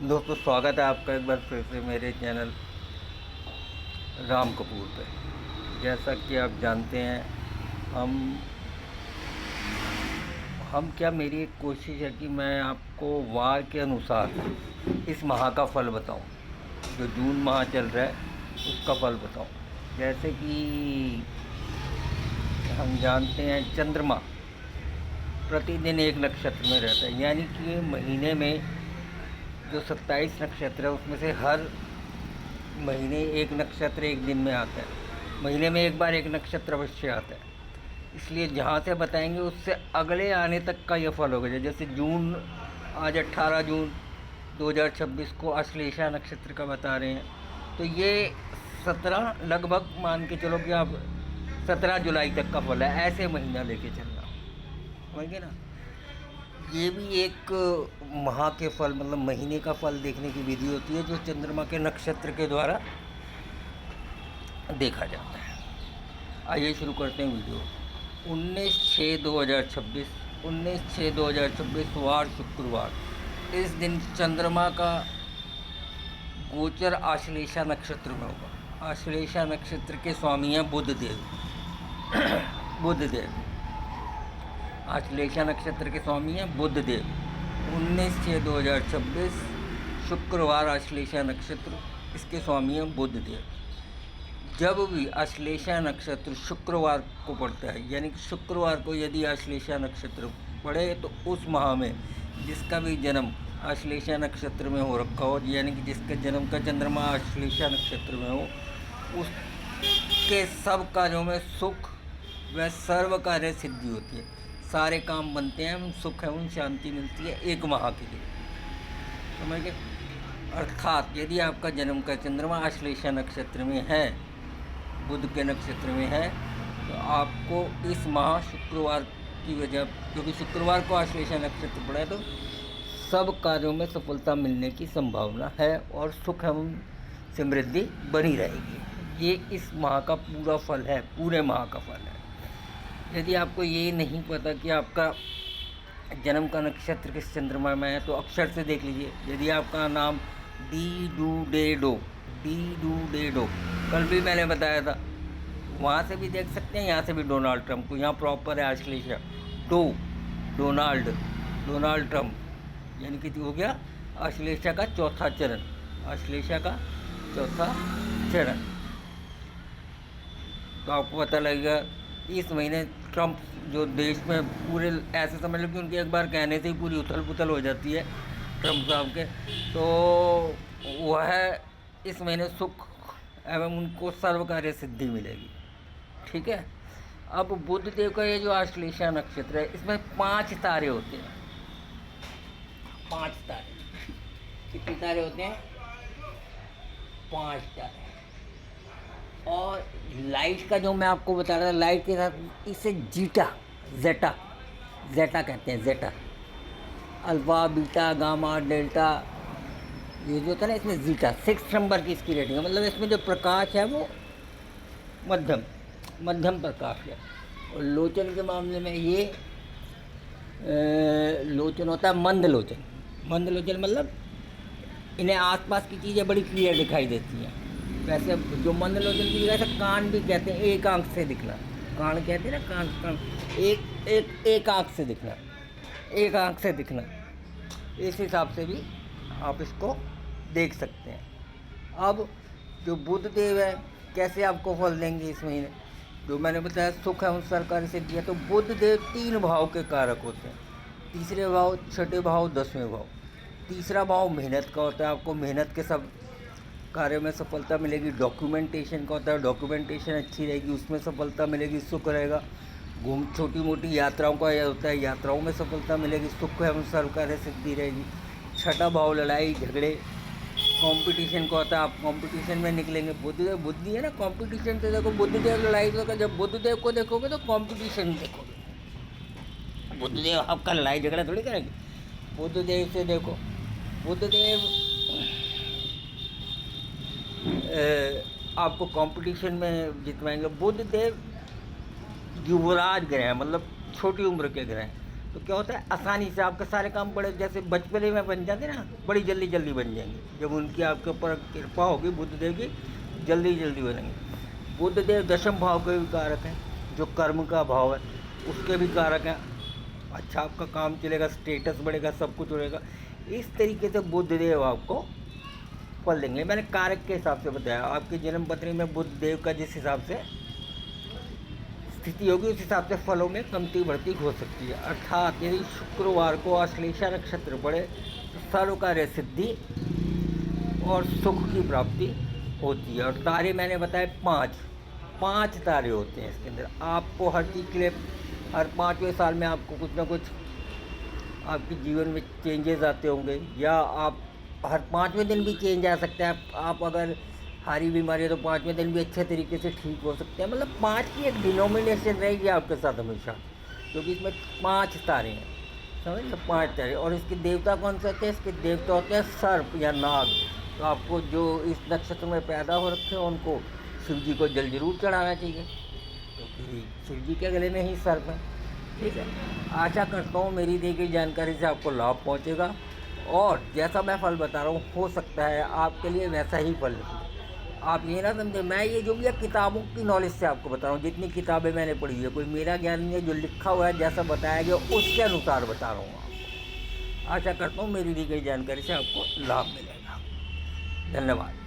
दोस्तों, स्वागत है आपका एक बार फिर से मेरे चैनल राम कपूर पे। जैसा कि आप जानते हैं, हम क्या मेरी एक कोशिश है कि मैं आपको वार के अनुसार इस माह का फल बताऊं। जो जून माह चल रहा है उसका फल बताऊं। जैसे कि हम जानते हैं, चंद्रमा प्रतिदिन एक नक्षत्र में रहता है, यानी कि महीने में जो 27 नक्षत्र है उसमें से हर महीने एक नक्षत्र एक दिन में आता है। महीने में एक बार एक नक्षत्र अवश्य आता है। इसलिए जहाँ से बताएंगे उससे अगले आने तक का ये फल होगा। जैसे जून, आज 18 जून 2026 को अश्लेषा नक्षत्र का बता रहे हैं, तो ये 17 लगभग मान के चलो कि आप 17 जुलाई तक का फल है। ऐसे महीना लेके चलना, समझ गए ना। ये भी एक माह के फल, मतलब महीने का फल देखने की विधि होती है, जो चंद्रमा के नक्षत्र के द्वारा देखा जाता है। आइए शुरू करते हैं वीडियो। 19/6/2026, 19/6/2026 वार शुक्रवार। इस दिन चंद्रमा का गोचर आश्लेषा नक्षत्र में होगा। आश्लेषा नक्षत्र के स्वामी हैं बुधदेव। बुधदेव आश्लेषा नक्षत्र के स्वामी हैं बुधदेव। 19/6/2026 शुक्रवार आश्लेषा नक्षत्र, इसके स्वामी हैं बुधदेव। जब भी आश्लेषा नक्षत्र शुक्रवार को पड़ता है, यानी कि शुक्रवार को यदि आश्लेषा नक्षत्र पड़े, तो उस माह में जिसका भी जन्म आश्लेषा नक्षत्र में हो रखा हो, यानी कि जिसका जन्म का चंद्रमा आश्लेषा नक्षत्र में हो, उसके सब कार्यों में सुख व सर्व कार्य सिद्धि होती है। सारे काम बनते हैं, सुख एवं शांति मिलती है एक माह के लिए, समझ गए। अर्थात यदि आपका जन्म का चंद्रमा आश्लेषा नक्षत्र में है, बुध के नक्षत्र में है, तो आपको इस माह शुक्रवार की वजह, क्योंकि शुक्रवार को आश्लेषा नक्षत्र पड़ा है, तो सब कार्यों में सफलता मिलने की संभावना है और सुख एवं समृद्धि बनी रहेगी। ये इस माह का पूरा फल है, पूरे माह का फल है। यदि आपको ये नहीं पता कि आपका जन्म का नक्षत्र किस चंद्रमा में है, तो अक्षर से देख लीजिए। यदि आपका नाम डी डू डे डो, डी डू डे डो, कल भी मैंने बताया था, वहाँ से भी देख सकते हैं, यहाँ से भी डोनाल्ड ट्रंप को, यहाँ प्रॉपर है आश्लेषा डो, डोनाल्ड ट्रंप, यानी कि हो गया आश्लेषा का चौथा चरण, आश्लेषा का चौथा चरण। तो आपको पता लगेगा इस महीने ट्रंप जो देश में पूरे, ऐसे समझ लो कि उनके एक बार कहने से ही पूरी उथल पुथल हो जाती है ट्रंप साहब के, तो वह इस महीने सुख एवं उनको सर्व कार्य सिद्धि मिलेगी। ठीक है। अब बुध देव का ये जो आश्लेषा नक्षत्र है, इसमें 5 तारे होते हैं। 5 तारे, कितने तारे होते हैं? 5 तारे। और लाइट का जो मैं आपको बता रहा था, लाइट के साथ इसे जेटा कहते हैं। जेटा, अल्फा, बीटा, गामा, डेल्टा, ये जो होता है ना, इसमें जीटा 6 नंबर की इसकी रेटिंग है। मतलब इसमें जो प्रकाश है वो मध्यम प्रकाश है। और लोचन के मामले में ये लोचन होता है मंद लोचन मतलब इन्हें आसपास की चीज़ें बड़ी क्लियर दिखाई देती हैं। वैसे जो मंद लोचन की जगह से कान भी कहते हैं, एक आंख से दिखना, कान कहते हैं ना, कान एक आंख से दिखना, इस हिसाब से भी आप इसको देख सकते हैं। अब जो बुध देव है, कैसे आपको फल देंगे इस महीने, जो मैंने बताया सुख एवं सरकारी से दिया, तो बुध देव 3 भाव के कारक होते हैं। तीसरे भाव, छठे भाव, 10वें भाव। तीसरा भाव मेहनत का होता है, आपको मेहनत के सब कार्य में सफलता मिलेगी। डॉक्यूमेंटेशन का होता है, डॉक्यूमेंटेशन अच्छी रहेगी, उसमें सफलता मिलेगी, सुख रहेगा। छोटी मोटी यात्राओं का यह होता है, यात्राओं में सफलता मिलेगी, सुख एवं सर्व कार्य सिद्धि रहेगी। छठा भाव लड़ाई झगड़े कंपटीशन का होता है, आप कंपटीशन में निकलेंगे। बुद्धदेव बुद्धि है ना, कंपटीशन से देखो, बुद्धदेव लड़ाई तो, जब बुद्धदेव को देखोगे तो कंपटीशन देखोगे। बुद्धदेव आपका लड़ाई झगड़ा थोड़ी करेंगे। बुद्धदेव से देखो, बुद्धदेव आपको कंपटीशन में जितवाएंगे। बुधदेव युवराज ग्रह हैं, मतलब छोटी उम्र के ग्रह हैं। तो क्या होता है, आसानी से आपके सारे काम बड़े जैसे बचपने में बन जाते ना, बड़ी जल्दी जल्दी बन जाएंगे। जब उनकी आपके ऊपर कृपा होगी बुद्ध देव की, जल्दी जल्दी बनेंगे। बुद्ध देव दशम भाव के भी कारक हैं, जो कर्म का भाव है उसके भी कारक हैं। अच्छा आपका काम चलेगा, स्टेटस बढ़ेगा, सब कुछ बढ़ेगा। इस तरीके से बुद्ध देव आपको फल देंगे। मैंने कारक के हिसाब से बताया, आपकी जन्म पत्री में बुद्ध देव का जिस हिसाब से स्थिति होगी उस हिसाब से फलों में कमती बढ़ती हो सकती है। अर्थात यदि शुक्रवार को आश्लेषा नक्षत्र पड़े तो सर्व कार्य सिद्धि और सुख की प्राप्ति होती है। और तारे मैंने बताए 5 तारे होते हैं इसके अंदर। आपको हर चीज़ के लिए हर 5वें साल में आपको कुछ ना कुछ आपके जीवन में चेंजेस आते होंगे, या आप हर 5वें दिन भी चेंज आ सकता है। आप अगर हारी बीमारी है तो 5वें दिन भी अच्छे तरीके से ठीक हो सकते हैं। मतलब 5 की एक डिनोमिनेशन रहेगी आपके साथ हमेशा, क्योंकि इसमें 5 तारे हैं, समझ लो 5 तारे। और इसके देवता कौन से होते हैं? इसके देवता होते हैं सर्प या नाग। तो आपको जो इस नक्षत्र में पैदा हो रखे हैं उनको शिव जी को जल जरूर चढ़ाना चाहिए, क्योंकि शिव जी के गले में ही सर्प है। ठीक है, आशा करता हूँ मेरी दी गई जानकारी से आपको लाभ पहुँचेगा, और जैसा मैं फल बता रहा हूँ हो सकता है आपके लिए वैसा ही फल निकले। आप ये ना समझे, मैं ये जो भी है किताबों की नॉलेज से आपको बता रहा हूँ, जितनी किताबें मैंने पढ़ी है, कोई मेरा ज्ञान नहीं है। जो लिखा हुआ है, जैसा बताया गया उसके अनुसार बता रहा हूँ आपको। आशा करता हूँ मेरी दी गई जानकारी से आपको लाभ मिलेगा। धन्यवाद।